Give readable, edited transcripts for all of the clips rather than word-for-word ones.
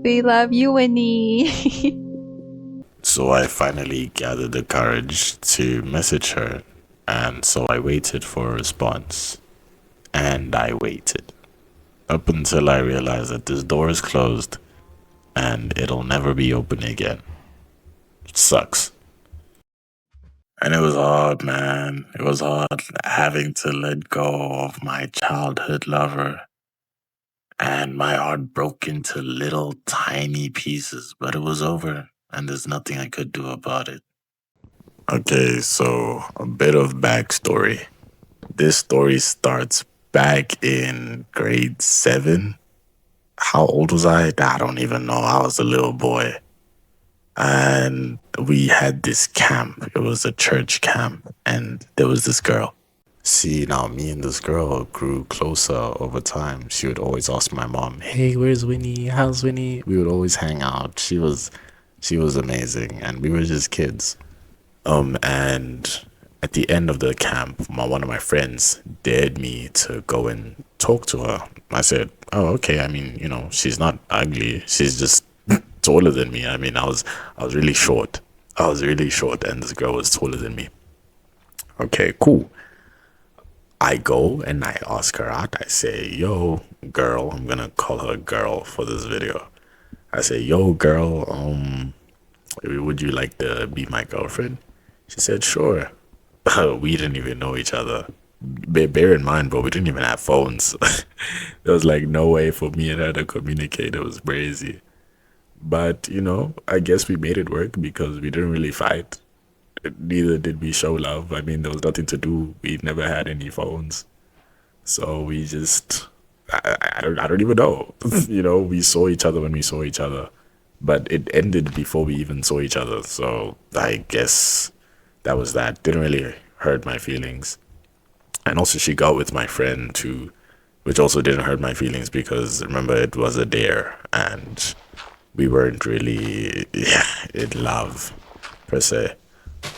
We love you, Winnie. So I finally gathered the courage to message her, and so I waited for a response. And I waited. Up until I realized that this door is closed and it'll never be open again. It sucks. And it was hard, man. It was hard having to let go of my childhood lover. And my heart broke into little tiny pieces, but it was over, and there's nothing I could do about it. Okay, so a bit of backstory. This story starts back in grade 7. How old was I? I don't even know. I was a little boy. And we had this camp. It was a church camp. And there was this girl. See, now me and this girl grew closer over time. She would always ask my mom, "Hey, where's Winnie? How's Winnie?" We would always hang out. She was amazing, and we were just kids. And at the end of the camp, one of my friends dared me to go and talk to her. I said, "Oh, okay. I mean, she's not ugly. She's just taller than me. I mean, I was really short. I was really short, and this girl was taller than me. Okay, cool. I go and I ask her out. I say, "Yo, girl," I'm gonna call her girl for this video. I say, "Yo, girl, would you like to be my girlfriend?" She said, "Sure." We didn't even know each other. Bear in mind, bro, we didn't even have phones. There was like no way for me and her to communicate. It was crazy. But, I guess we made it work because we didn't really fight. Neither did we show love. I mean, there was nothing to do. We never had any phones. So we just, I don't even know. We saw each other when we saw each other. But it ended before we even saw each other. So I guess that was that. Didn't really hurt my feelings. And also, she got with my friend too, which also didn't hurt my feelings because remember, it was a dare and we weren't really, yeah, in love per se.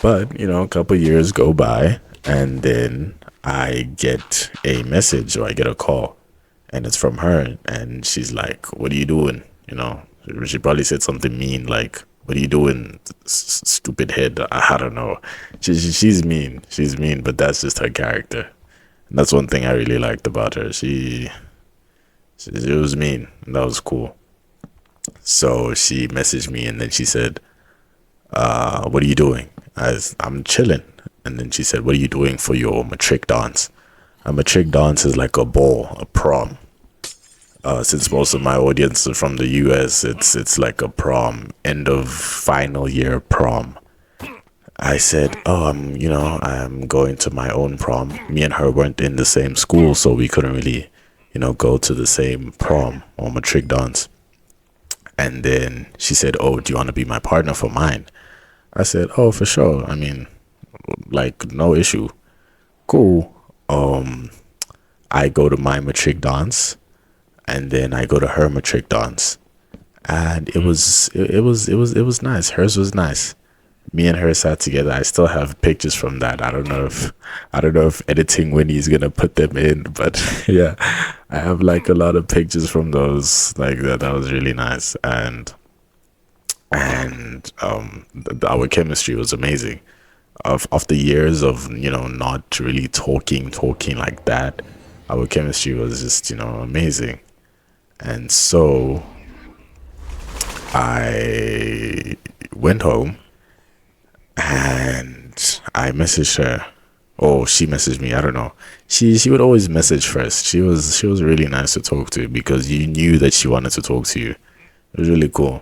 But, a couple years go by and then I get a message or I get a call and it's from her and she's like, "What are you doing?" She probably said something mean like, "What are you doing, stupid head?" I don't know. She's mean. She's mean, but that's just her character. And that's one thing I really liked about her. She was mean. And that was cool. So she messaged me and then she said, "What are you doing?" I'm chilling. And then she said, "What are you doing for your matric dance?" A matric dance is like a ball, a prom. Since most of my audience are from the US, it's like a prom, end of final year prom. I said, "Oh, I'm going to my own prom." Me and her weren't in the same school, so we couldn't really, go to the same prom or matric dance. And then she said, "Oh, do you want to be my partner for mine?" I said, "Oh, for sure. I mean, like, no issue. Cool." I go to my matric dance, and then I go to her matric dance, and it was nice. Hers was nice. Me and her sat together. I still have pictures from that. I don't know if editing Winnie is gonna put them in, but yeah, I have like a lot of pictures from those. Like that. That was really nice, and our chemistry was amazing. Of the years of not really talking like that, our chemistry was just amazing. And so I went home and I messaged her. Or she messaged me. I don't know. She would always message first. She was really nice to talk to because you knew that she wanted to talk to you. It was really cool.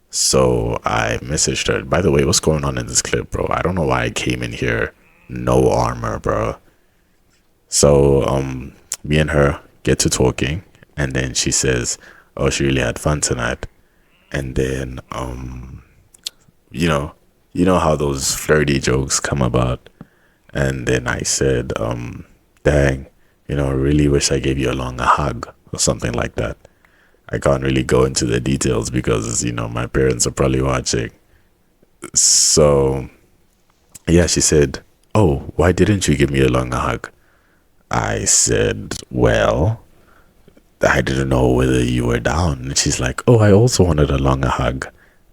So I messaged her. By the way, what's going on in this clip, bro? I don't know why I came in here no armor, bro. So me and her get to talking, and then she says, "Oh, she really had fun tonight." And then you know, you know how those flirty jokes come about. And then I said, "Dang, I really wish I gave you a longer hug or something like that." I can't really go into the details because my parents are probably watching. So yeah, she said, "Oh, why didn't you give me a longer hug?" I said, "Well, I didn't know whether you were down. And she's like, oh, I also wanted a longer hug.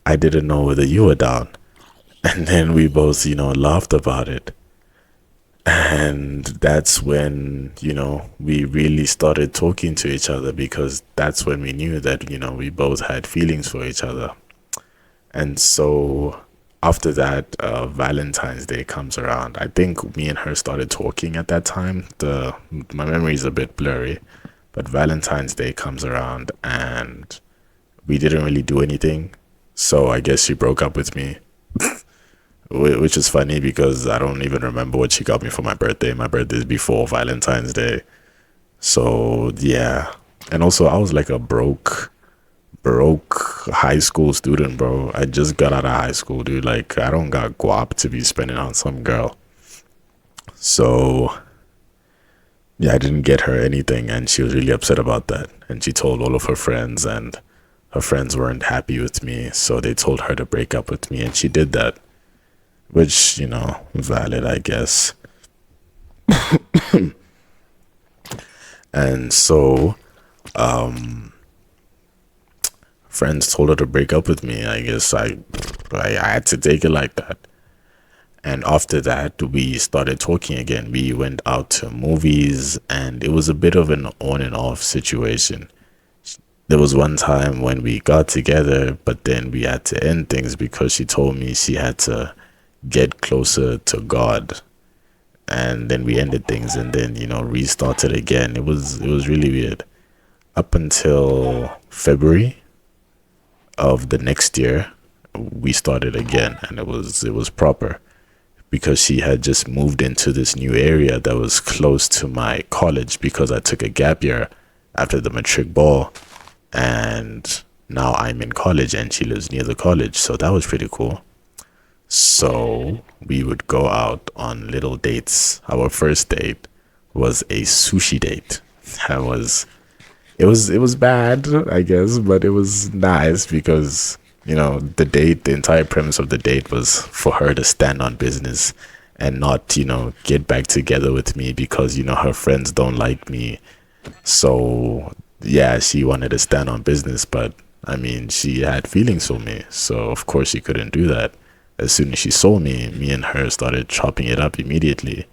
I didn't know whether you were down. And then we both, laughed about it. And that's when, we really started talking to each other, because that's when we knew that, we both had feelings for each other. And so after that, Valentine's Day comes around. I think me and her started talking at that time. My memory is a bit blurry, but Valentine's Day comes around and we didn't really do anything. So I guess she broke up with me, which is funny because I don't even remember what she got me for my birthday. My birthday is before Valentine's Day. So yeah. And also I was like a broke high school student, bro. I just got out of high school, dude. Like, I don't got guap to be spending on some girl. So yeah, I didn't get her anything, and she was really upset about that. And she told all of her friends, and her friends weren't happy with me, so they told her to break up with me, and she did that, which, valid, I guess. And so friends told her to break up with me. I guess I had to take it like that. And after that, we started talking again. We went out to movies, and it was a bit of an on and off situation. There was one time when we got together, but then we had to end things because she told me she had to get closer to God. And then we ended things, and then, restarted again. It was really weird. Up until February of the next year, we started again, and it was proper, because she had just moved into this new area that was close to my college, because I took a gap year after the matric ball, and now I'm in college and she lives near the college. So that was pretty cool. So we would go out on little dates. Our first date was a sushi date. That was it was bad, I guess, but it was nice because, the entire premise of the date was for her to stand on business and not, get back together with me because, her friends don't like me. So, yeah, she wanted to stand on business, but I mean, she had feelings for me. So, of course, she couldn't do that. As soon as she saw me and her started chopping it up immediately.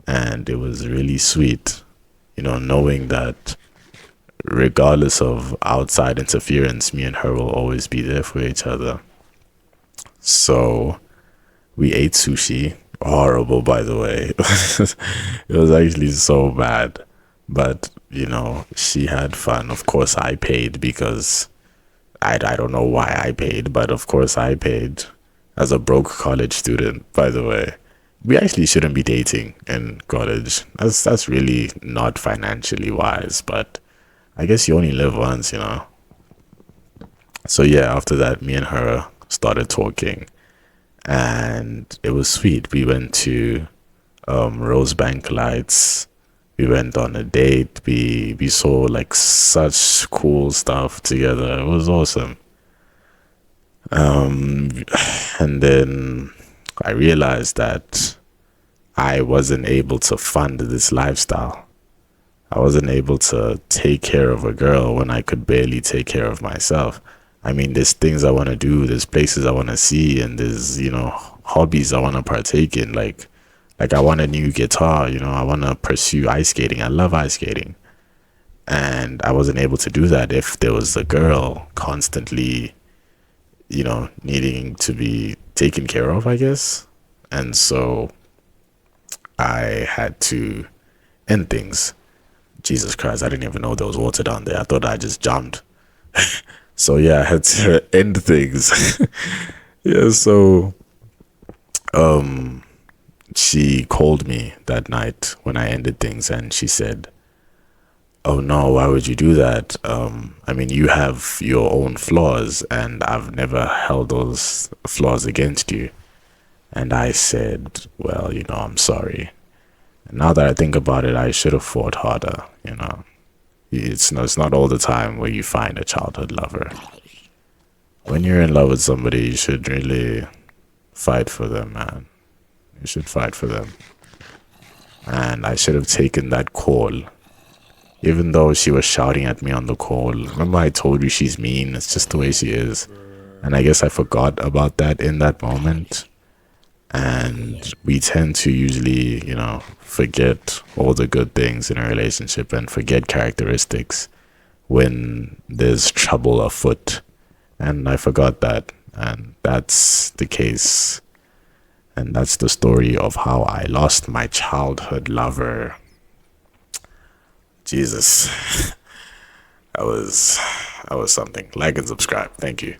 And it was really sweet, knowing that regardless of outside interference, me and her will always be there for each other. So we ate sushi. Horrible, by the way. It was actually so bad. But, she had fun. Of course, I paid because I don't know why I paid, but of course I paid as a broke college student, by the way. We actually shouldn't be dating in college. That's really not financially wise, but I guess you only live once, So yeah, after that, me and her started talking, and it was sweet. We went to Rosebank Lights. We went on a date. We saw like such cool stuff together. It was awesome. And then I realized that I wasn't able to fund this lifestyle. I wasn't able to take care of a girl when I could barely take care of myself. I mean, there's things I want to do, there's places I want to see, and there's, hobbies I want to partake in. Like I want a new guitar, I want to pursue ice skating. I love ice skating. And I wasn't able to do that if there was a girl constantly, needing to be taken care of, I guess. And so I had to end things. Jesus Christ, I didn't even know there was water down there. I thought I just jumped. So yeah, I had to end things. Yeah, so she called me that night when I ended things, and she said, oh no, why would you do that? I mean, you have your own flaws, and I've never held those flaws against you. And I said, well, I'm sorry. And now that I think about it, I should have fought harder. It's not all the time where you find a childhood lover. When you're in love with somebody, you should really fight for them, man. You should fight for them. And I should have taken that call, even though she was shouting at me on the call. Remember I told you she's mean? It's just the way she is. And I guess I forgot about that in that moment. And we tend to usually, forget all the good things in a relationship and forget characteristics when there's trouble afoot. And I forgot that. And that's the case. And that's the story of how I lost my childhood lover. Jesus. That was something. Like and subscribe. Thank you.